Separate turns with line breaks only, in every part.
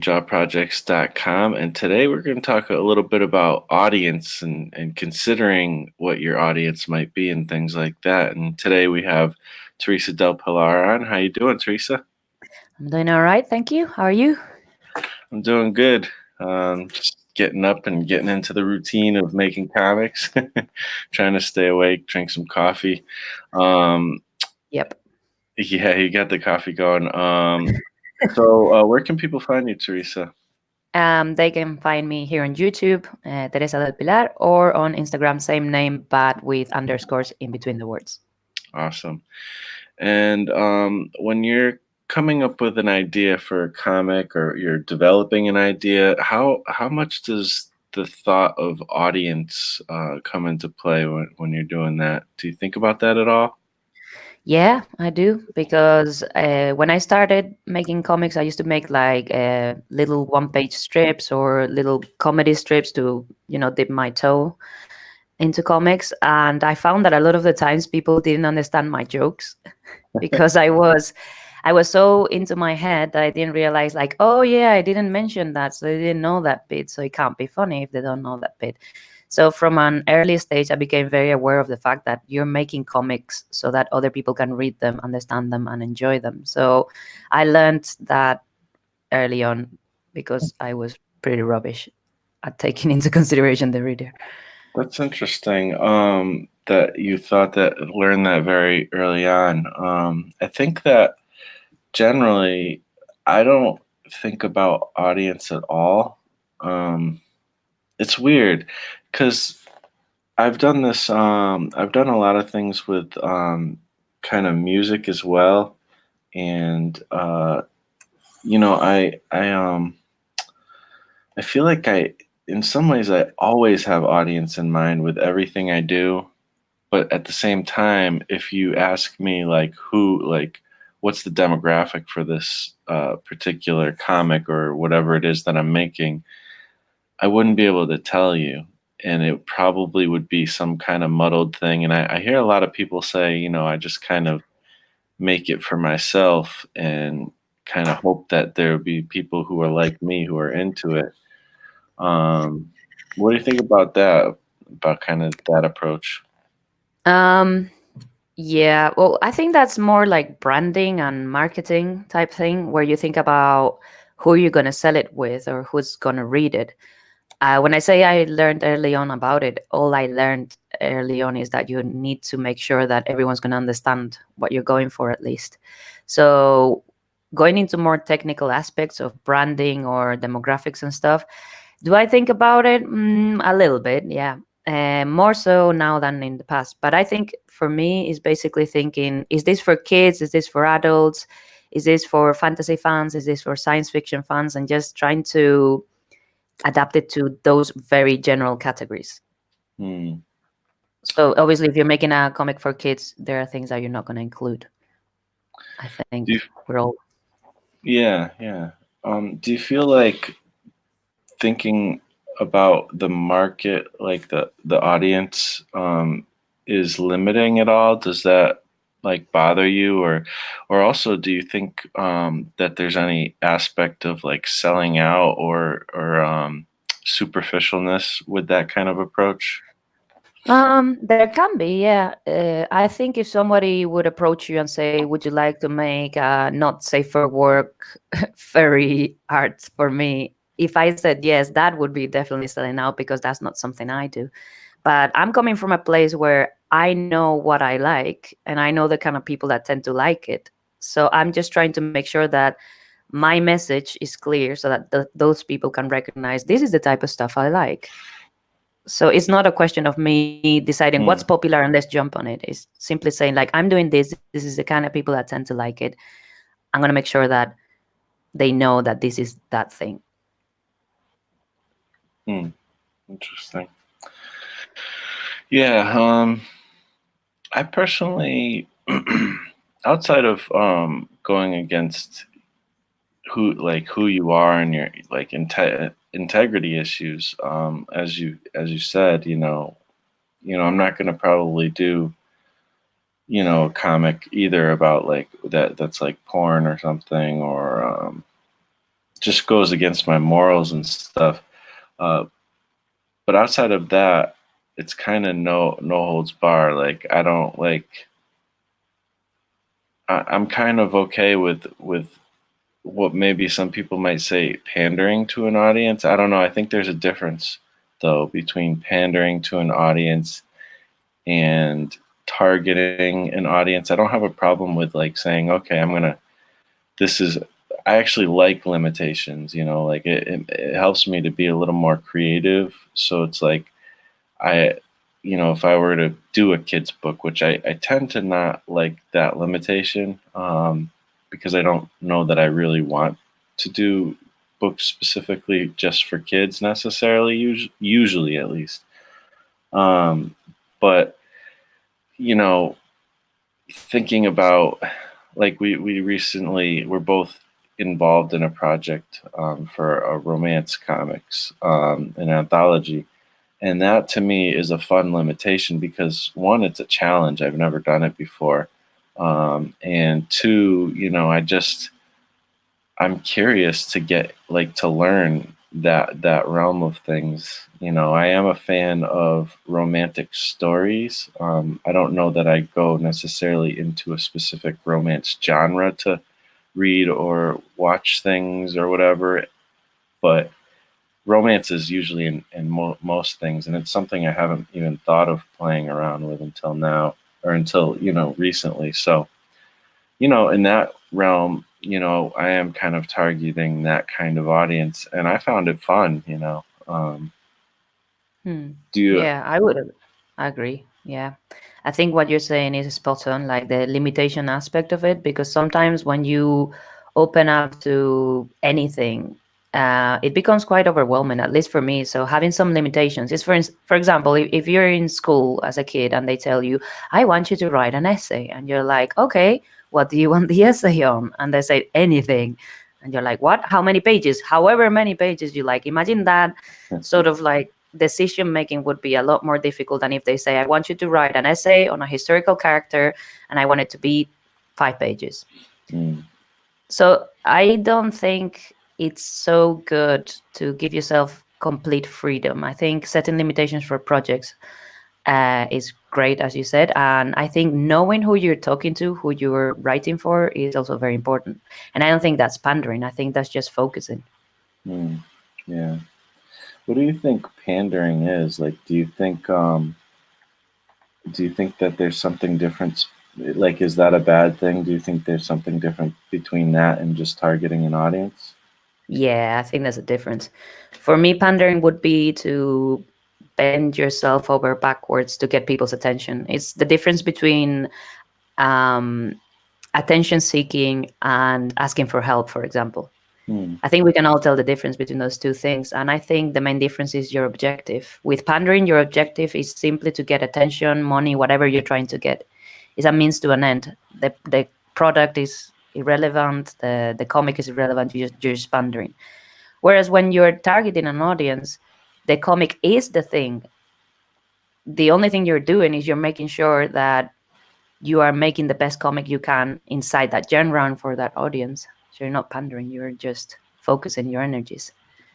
jobprojects.com, and today we're going to talk a little bit about audience and considering what your audience might be and things like that. And today we have Teresa Del Pilar on. How you doing, Teresa?
I'm doing all right, thank you. How are you?
I'm doing good. Just getting up and getting into the routine of making comics, trying to stay awake, drink some coffee. Um,
Yep.
yeah, you got the coffee going. So where can people find you, Teresa?
They can find me here on YouTube, Teresa del Pilar, or on Instagram, same name, but with underscores in between the words.
Awesome. And when you're coming up with an idea for a comic or you're developing an idea, how much does the thought of audience come into play when you're doing that? Do you think about that at all?
Yeah, I do, because when I started making comics, I used to make like little one-page strips or little comedy strips to, dip my toe into comics. And I found that a lot of the times people didn't understand my jokes because I was so into my head that I didn't realize, like, oh yeah, I didn't mention that, so they didn't know that bit, so it can't be funny if they don't know that bit. So from an early stage, I became very aware of the fact that you're making comics so that other people can read them, understand them, and enjoy them. So I learned that early on because I was pretty rubbish at taking into consideration the reader.
That's interesting. That you thought that learned that very early on. I think that generally, I don't think about audience at all. Um, it's weird because I've done this. I've done a lot of things with kind of music as well, and I feel like in some ways, I always have audience in mind with everything I do. But at the same time, if you ask me what's the demographic for this particular comic or whatever it is that I'm making, I wouldn't be able to tell you. And it probably would be some kind of muddled thing. And I hear a lot of people say, I just kind of make it for myself and kind of hope that there will be people who are like me who are into it. Um, what do you think about that? About kind of that approach?
Um, yeah, well, I think that's more like branding and marketing type thing where you think about who you're going to sell it with or who's going to read it. When I say I learned early on about it, all I learned early on is that you need to make sure that everyone's going to understand what you're going for, at least. So, going into more technical aspects of branding or demographics and stuff, do I think about it? A little bit, yeah. More so now than in the past. But I think for me, is basically thinking: is this for kids? Is this for adults? Is this for fantasy fans? Is this for science fiction fans? And just trying to adapt it to those very general categories.
Hmm.
So obviously, if you're making a comic for kids, there are things that you're not going to include. I
Do
think
you,
we're all.
yeah, yeah. Do you feel like thinking about the market, like the audience, is limiting at all? Does that like bother you, or also do you think that there's any aspect of like selling out or superficialness with that kind of approach?
There can be, yeah. I think if somebody would approach you and say, "Would you like to make not safe for work furry art for me?" If I said yes, that would be definitely selling out because that's not something I do. But I'm coming from a place where I know what I like and I know the kind of people that tend to like it. So I'm just trying to make sure that my message is clear so that those people can recognize this is the type of stuff I like. So it's not a question of me deciding what's
Hmm.
popular and let's jump on it. It's simply saying, like, I'm doing this is the kind of people that tend to like it. I'm going to make sure that they know that this is that thing.
Hmm. Interesting. Yeah. I personally, outside of going against who you are and your like integrity issues, as you said, I'm not going to probably do a comic either about like that's like porn or something, or just goes against my morals and stuff. Uh, but outside of that, it's kind of no holds bar. Like I don't like. I'm kind of okay with what maybe some people might say pandering to an audience. I don't know. I think there's a difference though between pandering to an audience and targeting an audience. I don't have a problem with like saying, okay, this is, I actually like limitations, like it helps me to be a little more creative. So it's like, I, if I were to do a kid's book, which I tend to not like that limitation, because I don't know that I really want to do books specifically just for kids necessarily, usually at least. Um, but, you know, thinking about like we recently we're both involved in a project for a romance comics, an anthology, and that to me is a fun limitation because one, it's a challenge. I've never done it before, and two, I'm curious to get like to learn that realm of things. I am a fan of romantic stories. I don't know that I go necessarily into a specific romance genre to read or watch things or whatever, but romance is usually in most things, and it's something I haven't even thought of playing around with until now or until recently. So in that realm, I am kind of targeting that kind of audience, and I found it fun.
Hmm.
Do you?
Yeah, I would agree. Yeah. I think what you're saying is spot on, like the limitation aspect of it, because sometimes when you open up to anything, it becomes quite overwhelming, at least for me. So having some limitations is, for example, if you're in school as a kid and they tell you, I want you to write an essay, and you're like, okay, what do you want the essay on? And they say anything. And you're like, what? How many pages? However many pages you like. Imagine that sort of like decision making would be a lot more difficult than if they say, I want you to write an essay on a historical character and I want it to be 5 pages.
Mm,
So I don't think it's so good to give yourself complete freedom. I think setting limitations for projects is great, as you said. And I think knowing who you're talking to, who you're writing for, is also very important. And I don't think that's pandering. I think that's just focusing.
mm, yeah. What do you think pandering is? Like, do you think that there's something different? Like, is that a bad thing? Do you think there's something different between that and just targeting an audience?
Yeah, I think there's a difference. For me, pandering would be to bend yourself over backwards to get people's attention. It's the difference between um, attention seeking and asking for help, for example.
Hmm.
I think we can all tell the difference between those two things. And I think the main difference is your objective. With pandering, your objective is simply to get attention, money, whatever you're trying to get. It's a means to an end. The product is irrelevant, the comic is irrelevant, you're just pandering. Whereas when you're targeting an audience, the comic is the thing. The only thing you're doing is you're making sure that you are making the best comic you can inside that genre and for that audience. So you're not pandering, you're just focusing your energies.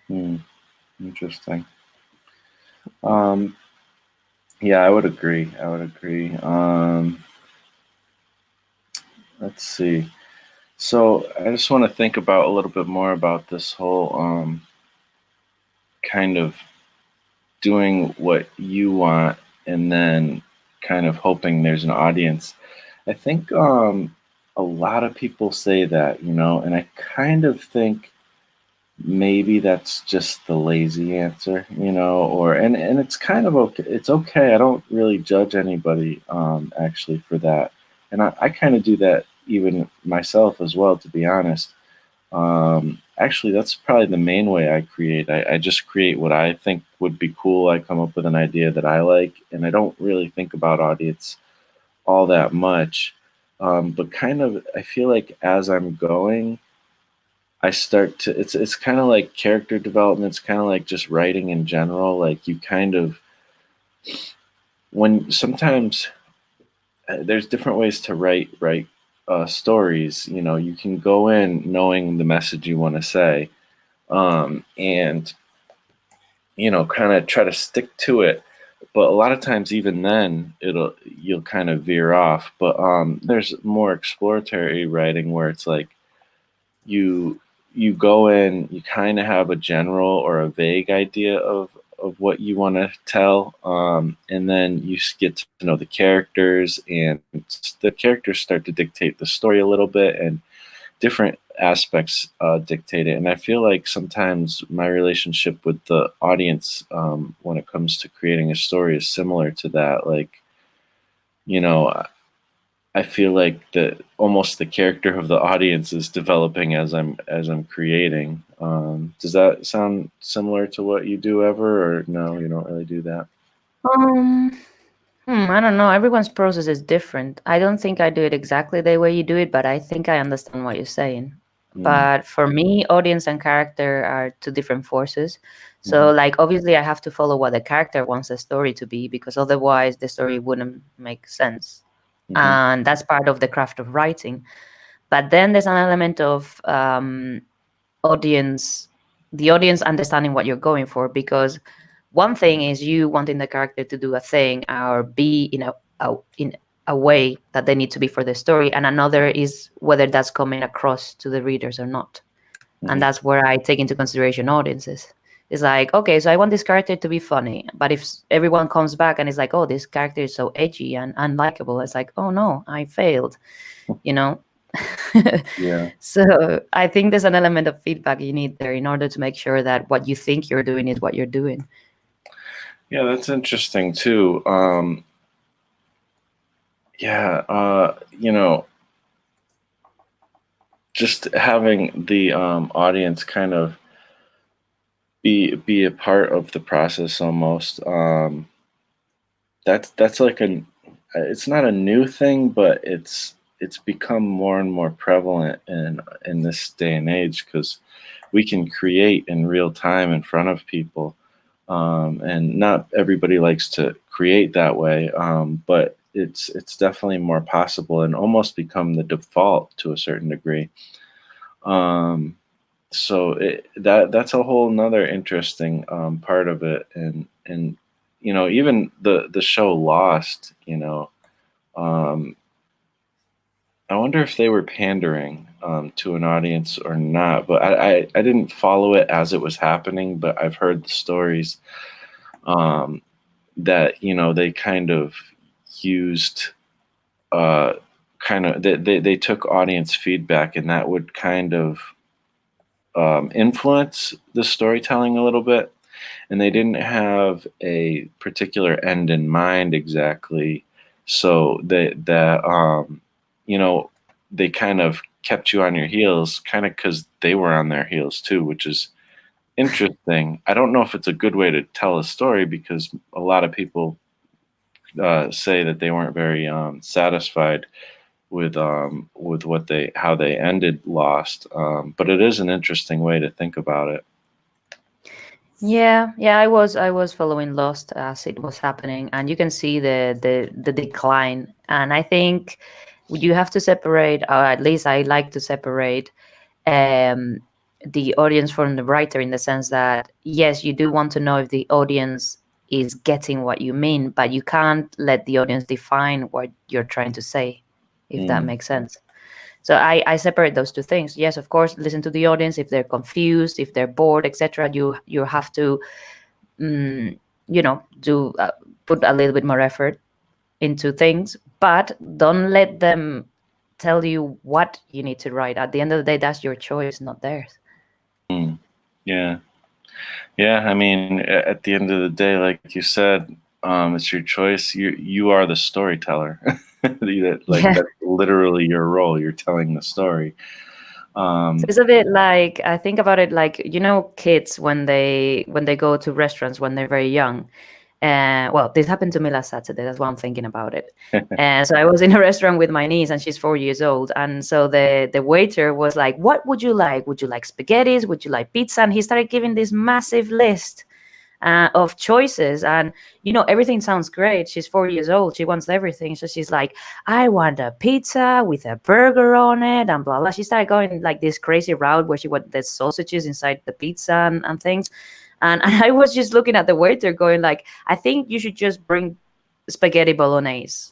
Hmm. Interesting. Um, yeah, I would agree. I would agree. Let's see. So I just want to think about a little bit more about this whole kind of doing what you want and then kind of hoping there's an audience. I think a lot of people say that, and I kind of think maybe that's just the lazy answer, or and it's kind of okay. It's okay. I don't really judge anybody actually for that, and I kind of do that even myself as well, to be honest. Actually, that's probably the main way I create. I just create what I think would be cool. I come up with an idea that I like, and I don't really think about audience all that much. But kind of, I feel like as I'm going, I start to. It's kind of like character development. It's kind of like just writing in general. Like you kind of when sometimes there's different ways to write stories. You can go in knowing the message you want to say, and kind of try to stick to it. But a lot of times, even then, you'll kind of veer off. But there's more exploratory writing where it's like you you go in, you kind of have a general or a vague idea of what you want to tell, and then you get to know the characters, and the characters start to dictate the story a little bit, and different aspects dictate it. And I feel like sometimes my relationship with the audience, when it comes to creating a story, is similar to that. Like, you know, I feel like the almost the character of the audience is developing as I'm creating. Does that sound similar to what you do ever, or no, you don't really do that?
Um, I don't know. Everyone's process is different. I don't think I do it exactly the way you do it, but I think I understand what you're saying.
Mm,
But for me, audience and character are two different forces.
hmm
So, like, obviously, I have to follow what the character wants the story to be because otherwise the story wouldn't make sense.
hmm
And that's part of the craft of writing. But then there's an element of audience, the audience understanding what you're going for, because one thing is you wanting the character to do a thing or be in a way that they need to be for the story, and another is whether that's coming across to the readers or not. And
hmm
that's where I take into consideration audiences. It's like, okay, so I want this character to be funny, but if everyone comes back and it's like, oh, this character is so edgy and unlikable, it's like, oh no, I failed, you know.
Yeah,
So I think there's an element of feedback you need there in order to make sure that what you think you're doing is what you're doing.
yeah, that's interesting too. Yeah, just having the audience kind of be a part of the process almost. That's like an it's not a new thing, but it's become more and more prevalent in this day and age because we can create in real time in front of people, and not everybody likes to create that way, but it's definitely more possible and almost become the default to a certain degree. Um, so that's a whole nother interesting part of it, and even the show Lost, um, I wonder if they were pandering to an audience or not. But I didn't follow it as it was happening, but I've heard the stories, um, that they kind of used, uh, they took audience feedback, and that would kind of influence the storytelling a little bit, and they didn't have a particular end in mind exactly. So you know they kind of kept you on your heels, kind of because they were on their heels too, which is interesting. I don't know if it's a good way to tell a story because a lot of people say that they weren't very satisfied with what they how they ended Lost. But it is an interesting way to think about it.
Yeah, I was following Lost as it was happening, and you can see the decline. And I think you have to separate, or at least I like to separate, um, the audience from the writer, in the sense that yes, you do want to know if the audience is getting what you mean, but you can't let the audience define what you're trying to say, if that
Mm,
makes sense. So I separate those two things. Yes, of course, listen to the audience. If they're confused, if they're bored, etc., you have to, mm, do put a little bit more effort into things, but don't let them tell you what you need to write. At the end of the day, that's your choice, not theirs.
mm. Yeah. Yeah, I mean, at the end of the day, like you said, it's your choice. You are the storyteller. Like
Yeah.
that's literally your role. You're telling the story.
So
Um,
it's a bit like, I think about it like, kids when they go to restaurants when they're very young. Well, this happened to me last Saturday. That's why I'm thinking about it. And so I was in a restaurant with my niece, and she's 4 years old. And so the waiter was like, "What would you like? Would you like spaghettis? Would you like pizza?" And he started giving this massive list. of choices. And everything sounds great. She's 4 years old, she wants everything, so she's like, I want a pizza with a burger on it and blah blah. She started going like this crazy route where she wanted the sausages inside the pizza and things. And I was just looking at the waiter going like, I think you should just bring spaghetti bolognese.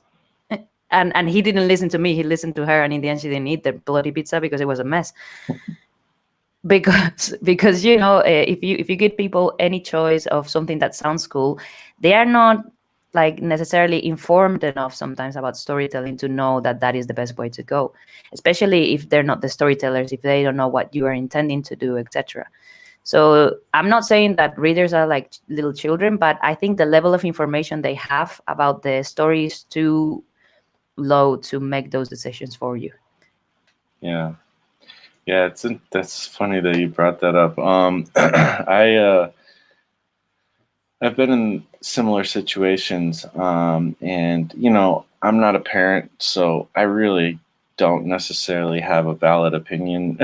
And he didn't listen to me, he listened to her, and in the end she didn't eat the bloody pizza because it was a mess. Because if you give people any choice of something that sounds cool, they are not like necessarily informed enough sometimes about storytelling to know that that is the best way to go, especially if they're not the storytellers, if they don't know what you are intending to do, etc. So I'm not saying that readers are like little children, but I think the level of information they have about the story is too low to make those decisions for you.
Yeah. Yeah, that's funny that you brought that up. I've been in similar situations, and I'm not a parent, so I really don't necessarily have a valid opinion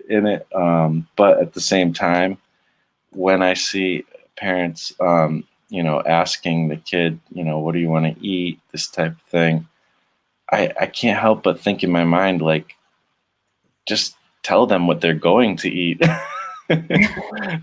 in it. But at the same time, when I see parents, asking the kid, what do you want to eat, this type of thing, I can't help but think in my mind, like, just tell them what they're going to eat.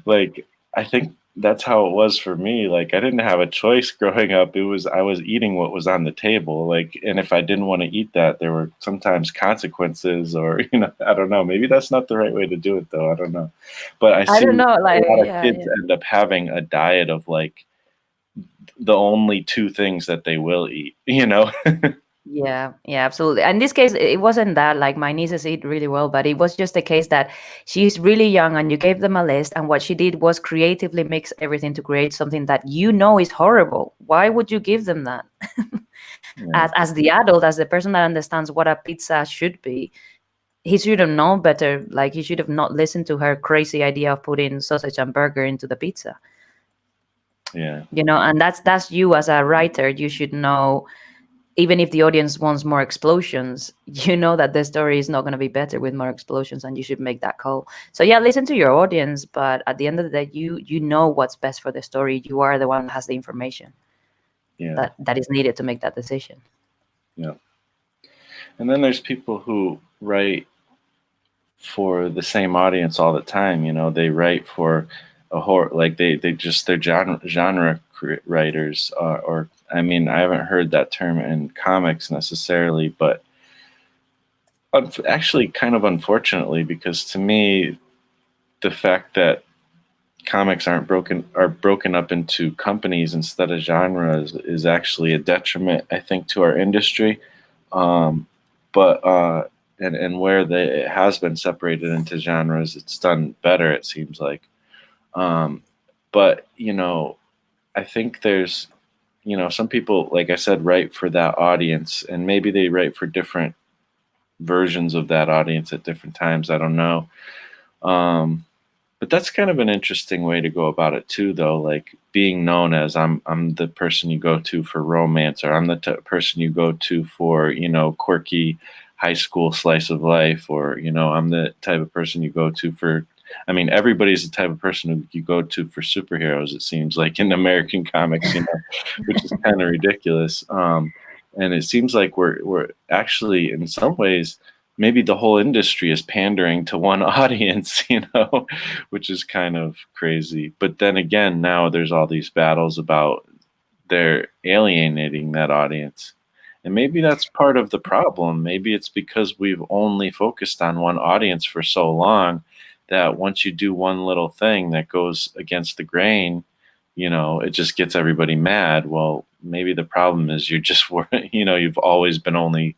Like, I think that's how it was for me. Like, I didn't have a choice growing up. I was eating what was on the table. Like, and if I didn't want to eat that, there were sometimes consequences, or, I don't know. Maybe that's not the right way to do it, though. I don't know. But I
I
see
don't know,
a
like,
lot of
yeah,
kids
yeah.
end up having a diet of like the only two things that they will eat.
Yeah, yeah, absolutely. In this case, it wasn't that like my nieces eat really well, but it was just the case that she's really young and you gave them a list, and what she did was creatively mix everything to create something that is horrible. Why would you give them that?
Yeah.
As the adult, as the person that understands what a pizza should be, he should have known better. Like, he should have not listened to her crazy idea of putting sausage and burger into the pizza.
Yeah.
And that's you as a writer. You should know, even if the audience wants more explosions, you know that the story is not going to be better with more explosions, and you should make that call. So yeah, listen to your audience, but at the end of the day, you know what's best for the story. You are the one that has the information
Yeah.
that is needed to make that decision.
Yeah. And then there's people who write for the same audience all the time. They write for a horror, like they're genre writers, or I mean, I haven't heard that term in comics necessarily, but actually, kind of unfortunately, because to me, the fact that comics are broken up into companies instead of genres is actually a detriment, I think, to our industry. But and where it has been separated into genres, it's done better, it seems like. But I think there's some people, like I said, write for that audience, and maybe they write for different versions of that audience at different times. I don't know. But that's kind of an interesting way to go about it too, though. Like, being known as I'm the person you go to for romance, or I'm the person you go to for quirky high school slice of life, or I'm the type of person you go to for. I mean, everybody's the type of person who you go to for superheroes. It seems like in American comics, which is kind of ridiculous. And it seems like we're actually, in some ways, maybe the whole industry is pandering to one audience, which is kind of crazy. But then again, now there's all these battles about they're alienating that audience. And maybe that's part of the problem. Maybe it's because we've only focused on one audience for so long that once you do one little thing that goes against the grain, it just gets everybody mad. Well, maybe the problem is you've always been only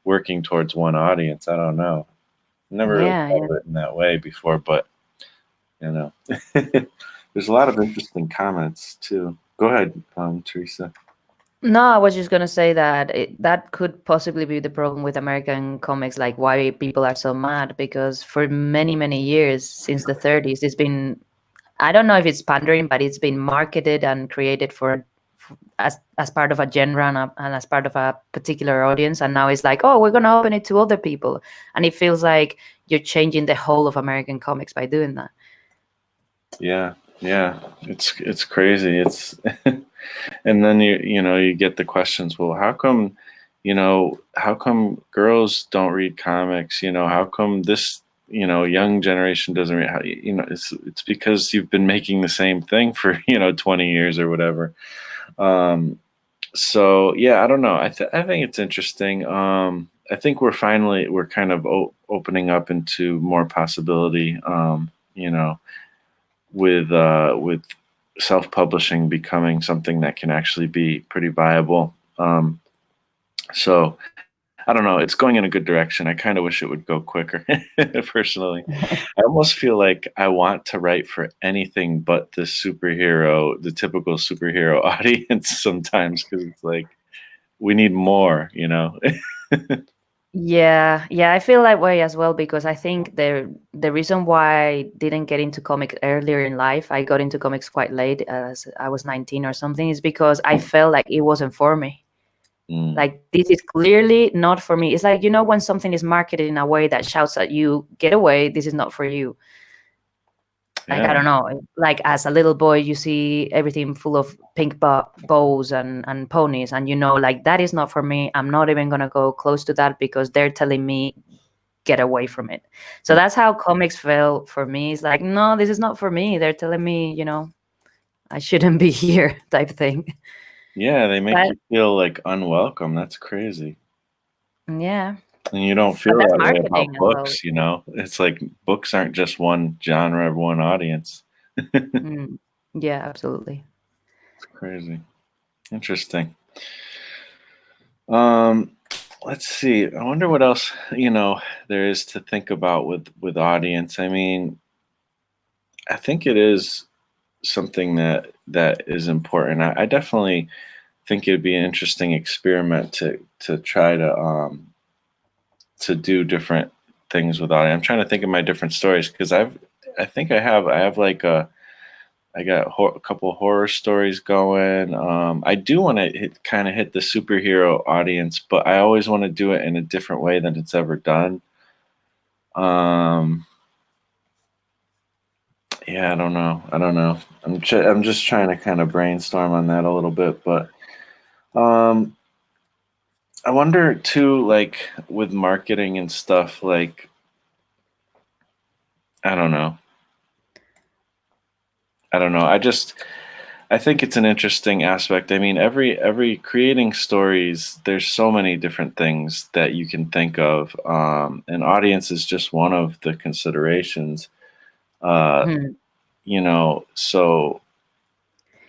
working towards one audience. I don't know. Never really
Yeah,
thought
yeah.
of it in that way before, but there's a lot of interesting comments too. Go ahead, Teresa.
No, I was just gonna say that that could possibly be the problem with American comics, like why people are so mad. Because for many, many years, since the 30s, it's been, I don't know if it's pandering, but it's been marketed and created as part of a genre and as part of a particular audience. And now it's like, oh, we're gonna open it to other people, and it feels like you're changing the whole of American comics by doing that.
Yeah, Yeah, it's crazy. It's and then you get the questions, well, how come, how come girls don't read comics? How come this, young generation doesn't read, it's because you've been making the same thing for, 20 years or whatever. Um so yeah, I don't know. I think it's interesting. I think we're kind of opening up into more possibility, with self-publishing becoming something that can actually be pretty viable. So I don't know. It's going in a good direction. I kind of wish it would go quicker, personally. I almost feel like I want to write for anything but the typical superhero audience sometimes, because it's like we need more.
Yeah, yeah, I feel that way as well because I think the reason why I didn't get into comics earlier in life, I got into comics quite late, as I was 19 or something, is because I felt like it wasn't for me.
Mm,
Like this is clearly not for me. It's like, when something is marketed in a way that shouts at you, get away, this is not for you. Like, I
yeah.
don't know, like as a little boy you see everything full of pink bows and ponies, and like that is not for me. I'm not even gonna go close to that because they're telling me get away from it. So that's how comics felt for me. It's like, no, this is not for me. They're telling me, I shouldn't be here type thing.
Yeah, they make
But
you feel like unwelcome. That's crazy.
yeah,
And you don't
but
feel
that's
that way about
marketing as well.
books. It's like books aren't just one genre, one audience. It's
Mm, yeah, absolutely.
crazy. Interesting. Um, let's see. I wonder what else, there is to think about with audience. I mean, I think it is something that is important. I definitely think it'd be an interesting experiment to try to do different things with audio. I'm trying to think of my different stories because I think I have like I got a couple horror stories going. I do want to kind of hit the superhero audience, but I always want to do it in a different way than it's ever done. Um, yeah, I don't know. I don't know. I'm just trying to kind of brainstorm on that a little bit, but um, I wonder too, like with marketing and stuff, like I don't know. I don't know. I think it's an interesting aspect. I mean, every creating stories, there's so many different things that you can think of. And audience is just one of the considerations. Uh,
Mhm.
so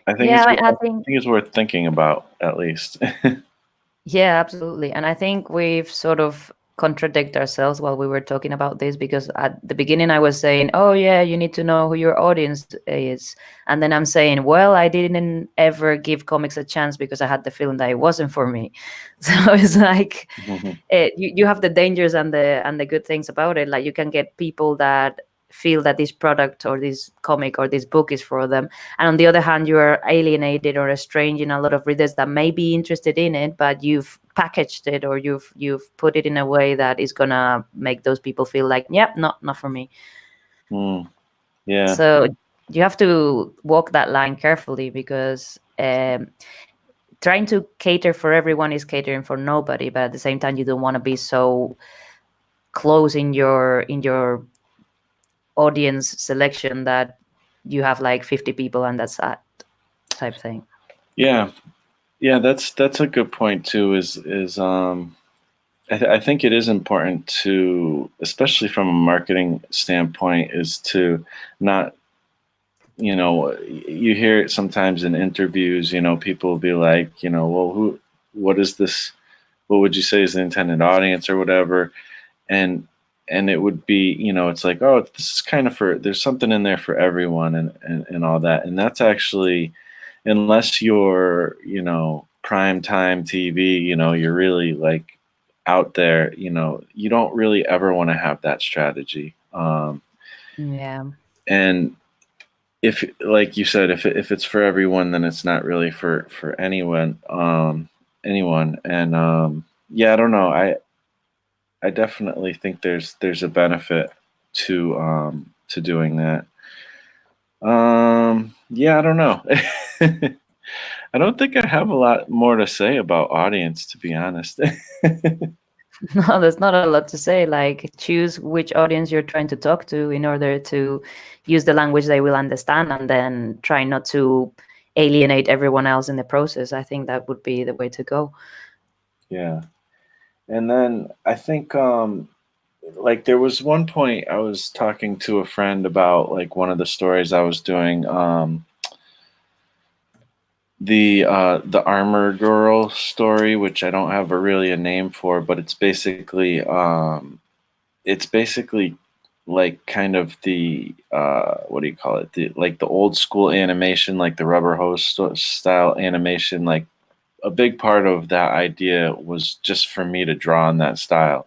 I think
Yeah, I
I
think
think it's worth thinking about at least.
Yeah, absolutely. And I think we've sort of contradict ourselves while we were talking about this because at the beginning I was saying, "Oh yeah, you need to know who your audience is." And then I'm saying, "Well, I didn't ever give comics a chance because I had the feeling that it wasn't for me." So it's like
Mhm.
you have the dangers and the good things about it. Like you can get people that feel that this product or this comic or this book is for them, and on the other hand you are alienated or estranged in a lot of readers that may be interested in it, but you've packaged it or you've put it in a way that is gonna make those people feel like, yep, not for me.
Mm, yeah,
So you have to walk that line carefully because trying to cater for everyone is catering for nobody, but at the same time you don't want to be so close in your audience selection that you have like 50 people and that's that type thing.
yeah, yeah. That's a good point too. I think it is important to, especially from a marketing standpoint, is to not, you hear it sometimes in interviews, people will be like, well, what is this? What would you say is the intended audience or whatever? And, and it would be, it's like, oh, this is kind of there's something in there for everyone and all that. And that's actually, unless you're, prime time TV, you're really like out there, you don't really ever want to have that strategy.
Yeah.
And if, like you said, if it's for everyone, then it's not really for anyone. And yeah, I don't know. I definitely think there's a benefit to doing that. Yeah, I don't know. I don't think I have a lot more to say about audience, to be honest.
No, there's not a lot to say. Like, choose which audience you're trying to talk to in order to use the language they will understand, and then try not to alienate everyone else in the process. I think that would be the way to go.
Yeah. And then I think like there was one point I was talking to a friend about like one of the stories I was doing, the armor girl story, which I don't have a name for, but it's basically like kind of the what do you call it, the like the old school animation, like the rubber hose style animation. Like a big part of that idea was just for me to draw in that style.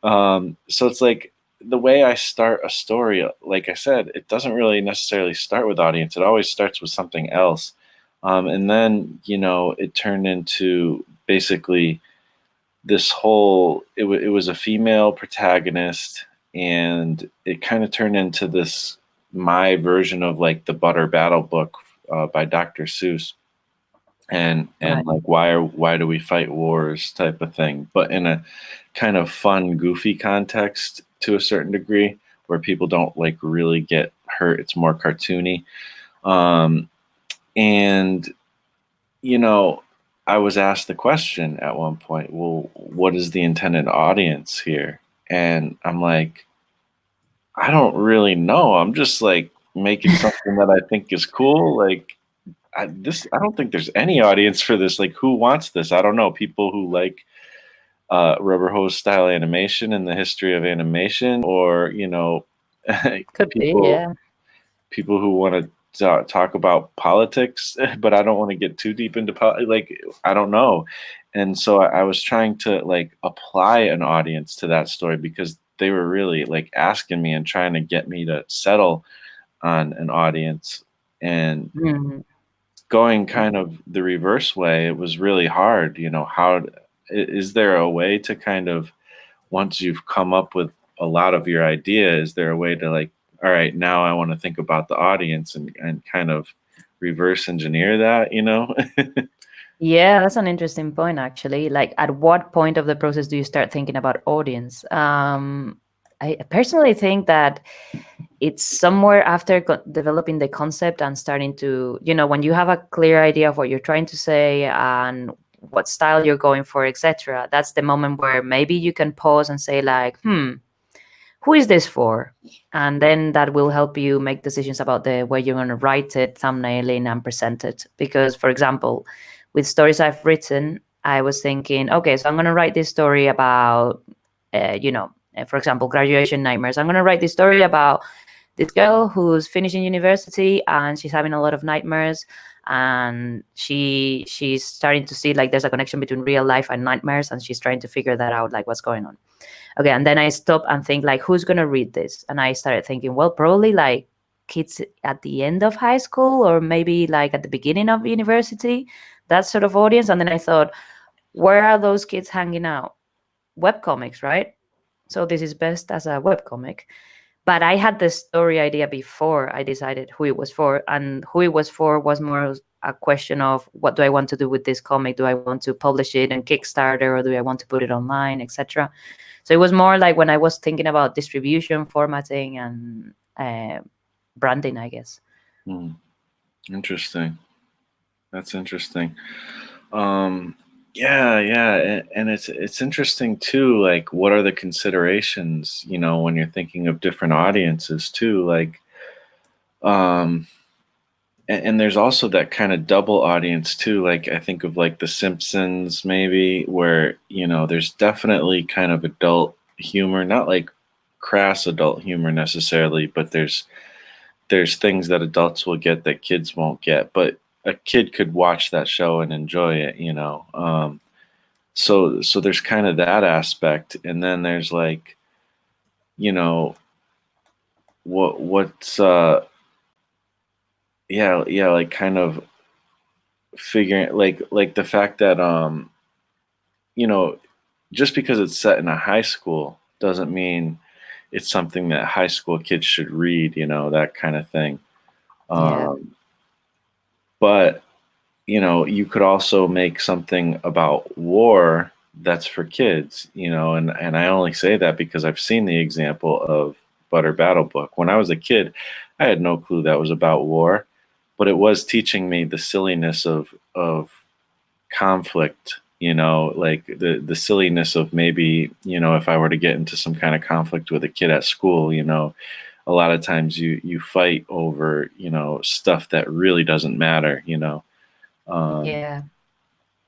So it's like the way I start a story, like I said, it doesn't really necessarily start with audience. It always starts with something else. And then, it turned into basically this whole, it was a female protagonist, and it kind of turned into this, my version of like the Butter Battle book by Dr. Seuss, and
Right.
like why do we fight wars type of thing, but in a kind of fun goofy context to a certain degree, where people don't like really get hurt. It's more cartoony. Um and you know I was asked the question at one point, well, what is the intended audience here? And I'm like, I don't really know. I'm just like making something that I think is cool. Like, I don't think there's any audience for this. Like, who wants this? I don't know. People who like rubber hose style animation and the history of animation, or
Could be,
people
yeah.
people who want to talk about politics, but I don't want to get too deep into like, I don't know. And so I was trying to like apply an audience to that story, because they were really like asking me and trying to get me to settle on an audience. And
Mhm.
going kind of the reverse way, it was really hard. Is there a way to kind of, once you've come up with a lot of your idea, is there a way to like, all right, now I want to think about the audience, and kind of reverse engineer that?
Yeah, that's an interesting point, actually. Like, at what point of the process do you start thinking about audience? I personally think that it's somewhere after developing the concept and starting to, when you have a clear idea of what you're trying to say and what style you're going for, etc. That's the moment where maybe you can pause and say, like, who is this for? And then that will help you make decisions about the way you're going to write it, thumbnailing, and present it. Because, for example, with stories I've written, I was thinking, okay, so I'm going to write this story about, for example, graduation nightmares. I'm going to write this story about this girl who's finishing university and she's having a lot of nightmares, and she's starting to see like there's a connection between real life and nightmares, and she's trying to figure that out, like what's going on. Okay, and then I stop and think, like, who's gonna read this? And I started thinking, well, probably like kids at the end of high school, or maybe like at the beginning of university, that sort of audience. And then I thought, where are those kids hanging out? Webcomics, right? So this is best as a webcomic. But I had the story idea before I decided who it was for, and who it was for was more a question of, what do I want to do with this comic? Do I want to publish it on Kickstarter, or do I want to put it online, etc.? So it was more like when I was thinking about distribution, formatting, and branding, I guess.
Hmm, interesting. That's interesting. Um, yeah, yeah, and it's interesting too. Like, what are the considerations? When you're thinking of different audiences too. Like, um, and there's also that kind of double audience too. Like, I think of like The Simpsons, maybe, where there's definitely kind of adult humor, not like crass adult humor necessarily, but there's things that adults will get that kids won't get, but a kid could watch that show and enjoy it. So there's kind of that aspect, and then there's like, you know what's yeah, like kind of figuring, like the fact that you know just because it's set in a high school doesn't mean it's something that high school kids should read, that kind of thing.
Yeah.
Um, but you could also make something about war that's for kids, and I only say that because I've seen the example of Butter Battle Book. When I was a kid, I had no clue that was about war, but it was teaching me the silliness of conflict, like the silliness of maybe, if I were to get into some kind of conflict with a kid at school, a lot of times you fight over, stuff that really doesn't matter, um,
Yeah.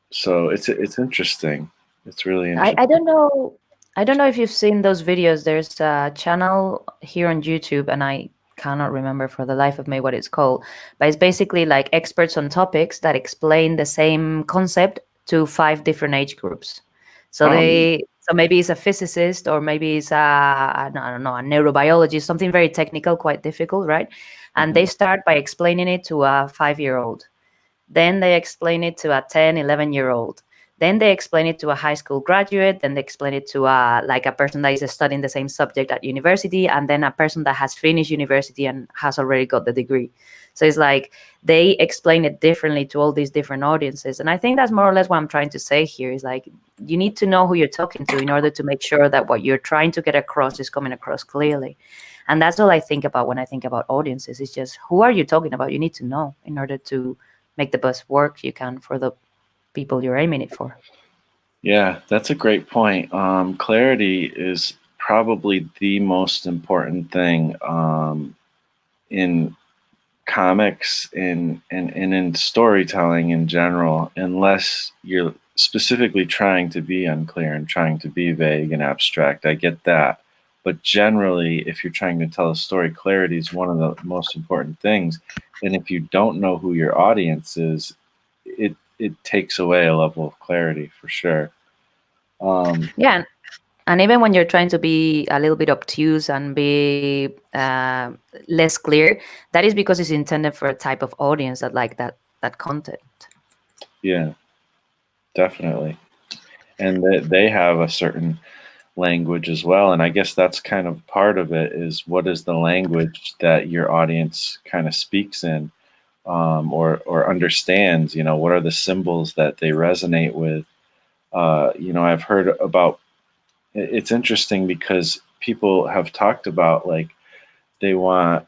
so it's interesting. It's really
I
interesting.
don't know. I don't know if you've seen those videos. There's a channel here on YouTube, and I cannot remember for the life of me what it's called. But it's basically like experts on topics that explain the same concept to five different age groups. So
Oh,
so maybe it's a physicist, or maybe it's I don't know, a neurobiologist, something very technical, quite difficult, right? And they
mhm.
start by explaining it to a 5 year old. Then they explain it to a 10, 11-year old. Then they explain it to a high school graduate. Then they explain it to like a person that is studying the same subject at university. And then a person that has finished university and has already got the degree. So it's like they explain it differently to all these different audiences. And I think that's more or less what I'm trying to say here is like you need to know who you're talking to in order to make sure that what you're trying to get across is coming across clearly. And that's all I think about when I think about audiences. It's just who are you talking about? You need to know in order to make the best work you can for the people you're aiming it for.
Yeah, that's a great point. Clarity is probably the most important thing in comics and in storytelling in general, unless you're specifically trying to be unclear and trying to be vague and abstract. I get that. But generally, if you're trying to tell a story, clarity is one of the most important things. And if you don't know who your audience is, it takes away a level of clarity for sure. Um,
Yeah, and even when you're trying to be a little bit obtuse and be less clear, that is because it's intended for a type of audience that like that content.
yeah, definitely. And they have a certain language as well. And I guess that's kind of part of it is what is the language that your audience kind of speaks in, or understands, what are the symbols that they resonate with. I've heard about it's interesting because people have talked about like they want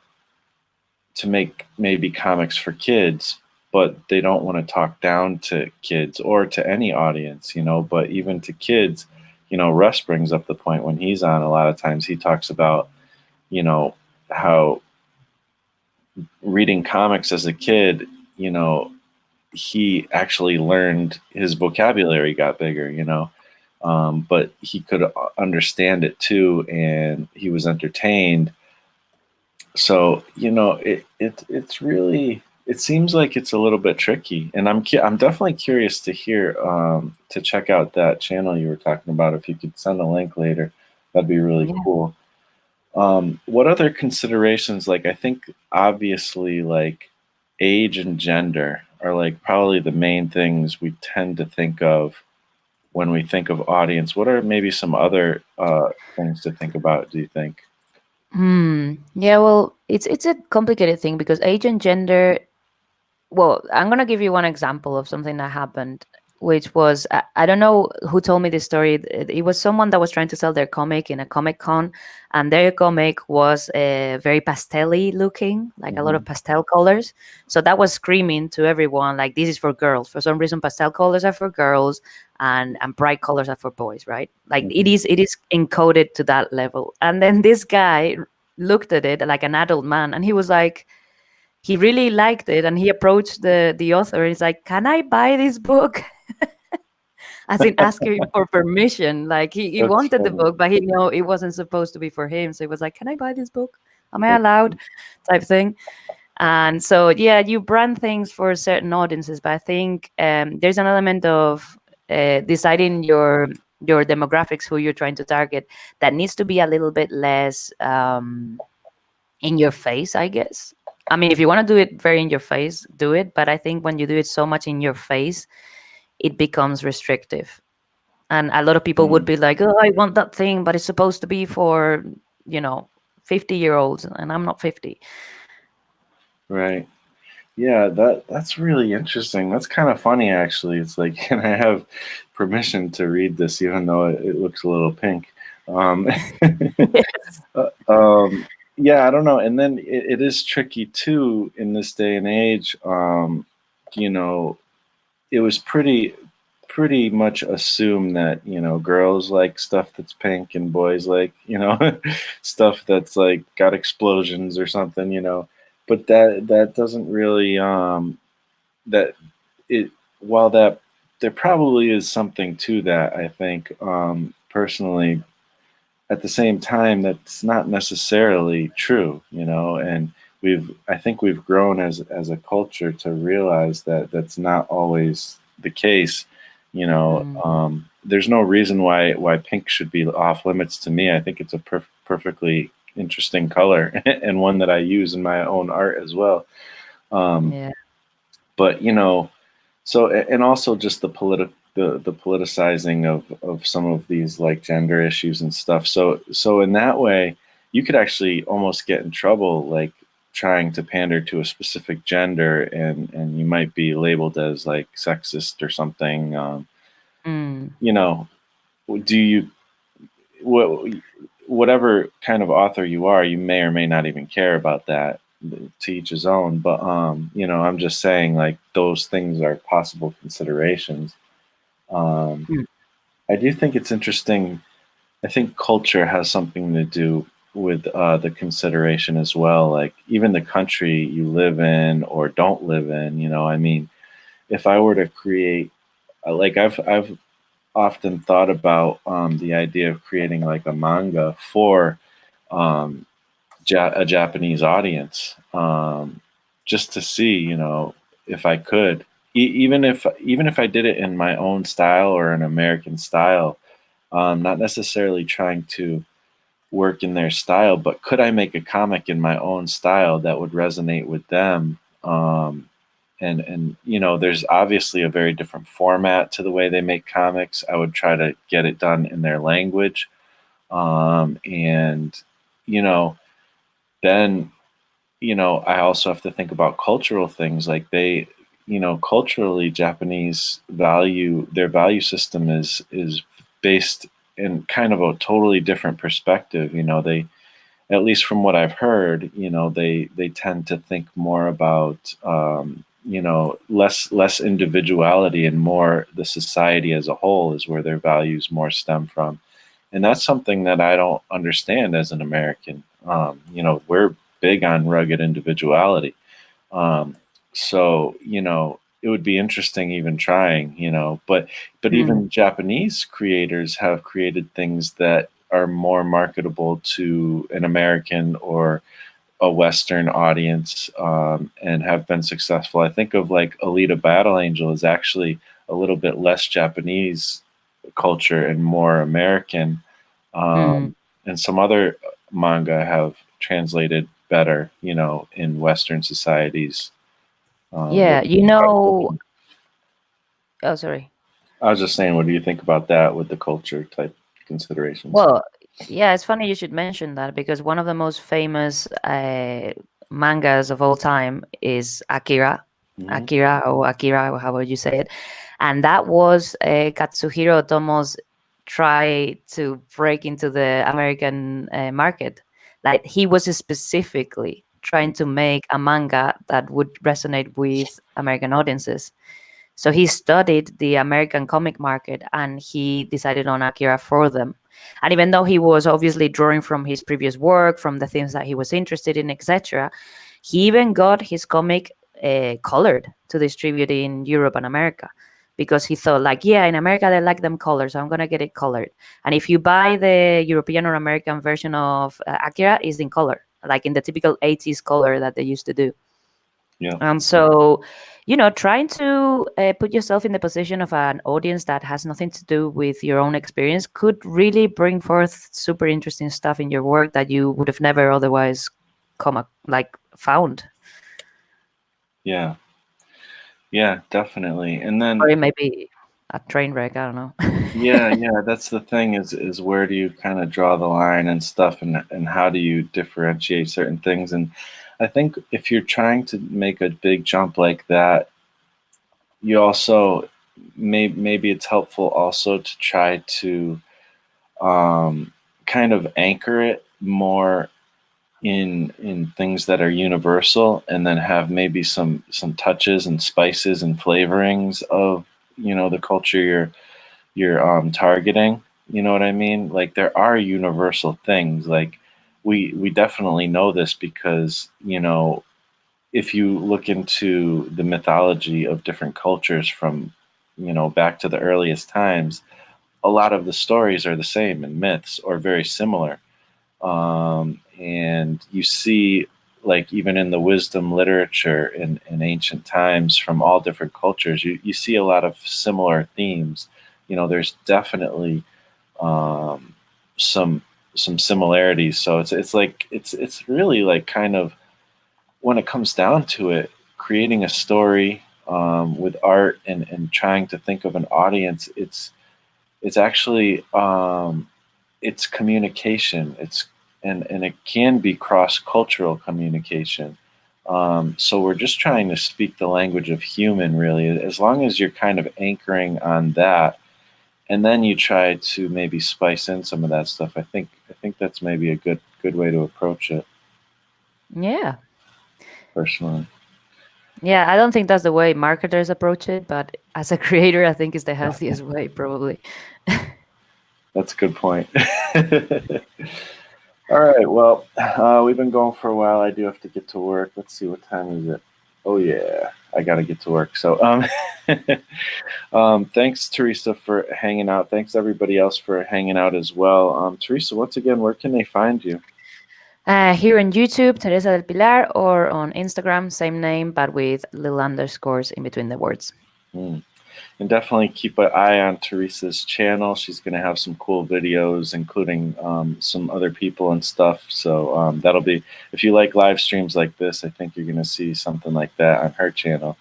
to make maybe comics for kids, but they don't want to talk down to kids or to any audience, but even to kids, Russ brings up the point when he's on a lot of times he talks about, you know, how reading comics as a kid, you know, he actually learned his vocabulary got bigger, but he could understand it too, and he was entertained. So it's really it seems like it's a little bit tricky, and I'm definitely curious to hear to check out that channel you were talking about. If you could send a link later, that'd be really
Yeah.
cool. What other considerations? Like I think obviously like age and gender are like probably the main things we tend to think of when we think of audience. What are maybe some other things to think about? Do you think?
Yeah, well, it's a complicated thing because age and gender. Well, I'm gonna give you one example of something that happened, which was I don't know who told me this story. It was someone that was trying to sell their comic in a comic con, and their comic was very pastelly looking, like a lot of
Hmm.
pastel colors. So that was screaming to everyone like this is for girls. For some reason, pastel colors are for girls, and bright colors are for boys, right? Like
Hmm.
it is encoded to that level. And then this guy looked at it like an adult man, and he was like he really liked it and he approached the author and he's like, can I buy this book? As in asking for permission. Like he
That's
wanted the
funny.
book, but he knew it wasn't supposed to be for him. So he was like, can I buy this book? Am I
That's
allowed?
funny.
Type thing. And so yeah, you brand things for certain audiences, but I think there's an element of deciding your demographics, who you're trying to target, that needs to be a little bit less in your face, I guess. I mean, if you want to do it very in your face, do it. But I think when you do it so much in your face, it becomes restrictive. And a lot of people would
Mm.
be like, oh, I want that thing, but it's supposed to be for, you know, 50-year-olds, and I'm not 50.
Right. Yeah, that's really interesting. That's kind of funny, actually. It's like, can I have permission to read this, even though it looks a little pink? Um, yeah, I don't know. And then it is tricky too in this day and age. You know, it was pretty much assumed that girls like stuff that's pink and boys like stuff that's like got explosions or something. But that doesn't really that it while that there probably is something to that, I think, personally. At the same time, that's not necessarily true, and I think we've grown as a culture to realize that that's not always the case.
Mm,
There's no reason why pink should be off limits to me. I think it's a perfectly interesting color and one that I use in my own art as well. um,
yeah.
but so, and also just the politicizing of some of these like gender issues and stuff. So in that way, you could actually almost get in trouble, like trying to pander to a specific gender, and you might be labeled as like sexist or something.
Mm,
You know, do you what whatever kind of author you are, you may or may not even care about that. To each his own. But I'm just saying, like, those things are possible considerations. um,
mm,
I do think it's interesting. I think culture has something to do with the consideration as well, like even the country you live in or don't live in. I mean, if I were to create, like, I've often thought about the idea of creating like a manga for um, a Japanese audience, just to see, if I could, even if I did it in my own style or an American style, not necessarily trying to work in their style, but could I make a comic in my own style that would resonate with them? And there's obviously a very different format to the way they make comics. I would try to get it done in their language, and you know then I also have to think about cultural things. Like, culturally, Japanese their value system is based in kind of a totally different perspective. They, at least from what I've heard, they tend to think more about less individuality and more the society as a whole is where their values more stem from. And that's something that I don't understand as an American. We're big on rugged individuality. Um, so it would be interesting even trying. But
mm,
even Japanese creators have created things that are more marketable to an American or a Western audience, and have been successful. I think of like Alita Battle Angel is actually a little bit less Japanese culture and more American,
mm.
and some other manga have translated better, in Western societies. What
Yeah,
do you think about culture?
oh, sorry.
I was just saying, what do you think about that with the culture type considerations?
Well, yeah, it's funny you should mention that because one of the most famous mangas of all time is Akira,
Hmm.
Akira or Akira, or however you say it, and that was Katsuhiro Otomo's try to break into the American market. Like he was specifically trying to make a manga that would resonate with American audiences. So he studied the American comic market and he decided on Akira for them. And even though he was obviously drawing from his previous work, from the things that he was interested in, etc., he even got his comic colored to distribute in Europe and America because he thought, like, yeah, in America they like them colored, so I'm gonna get it colored. And if you buy the European or American version of Akira, is in color, like in the typical 80s color that they used to do.
Yeah.
And so, trying to put yourself in the position of an audience that has nothing to do with your own experience could really bring forth super interesting stuff in your work that you would have never otherwise like found.
Yeah. Yeah, definitely. And
Or
then,
it may be a train wreck. I don't know.
yeah, that's the thing, is where do you kind of draw the line and stuff, and how do you differentiate certain things? And I think if you're trying to make a big jump like that, you also maybe it's helpful also to try to kind of anchor it more in things that are universal, and then have maybe some touches and spices and flavorings of the culture you're targeting. You know what I mean? Like there are universal things. Like we definitely know this because if you look into the mythology of different cultures from back to the earliest times, a lot of the stories are the same and myths or very similar. And you see, like even in the wisdom literature in ancient times from all different cultures, you see a lot of similar themes. There's definitely um, some some similarities. So it's really like kind of, when it comes down to it, creating a story with art and trying to think of an audience. It's actually it's communication. And it can be cross cultural communication. So we're just trying to speak the language of human, really. As long as you're kind of anchoring on that, and then you try to maybe spice in some of that stuff. I think that's maybe a good way to approach it,
Yeah.
personally.
Yeah, I don't think that's the way marketers approach it, but as a creator, I think it's the healthiest way, probably.
That's a good point. All right. Well, we've been going for a while. I do have to get to work. Let's see, what time is it? Oh yeah, I got to get to work. So, thanks, Teresa, for hanging out. Thanks everybody else for hanging out as well. Teresa, once again, where can they find you?
Here on YouTube, Teresa del Pilar, or on Instagram, same name, but with little underscores in between the words.
Hmm. And definitely keep an eye on Teresa's channel. She's going to have some cool videos, including some other people and stuff. So that'll be, if you like live streams like this, I think you're going to see something like that on her channel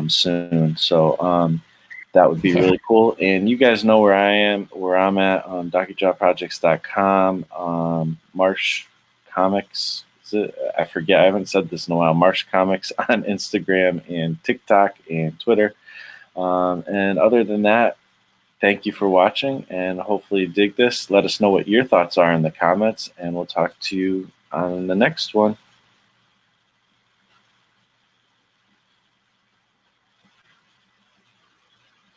soon. So that would be
Yeah.
really cool. And you guys know where I am, where I'm at on DocuJobProjects.com. Marsh Comics. Is it? I forget. I haven't said this in a while. Marsh Comics on Instagram and TikTok and Twitter. And other than that, thank you for watching, and hopefully you dig this. Let us know what your thoughts are in the comments, and we'll talk to you on the next one.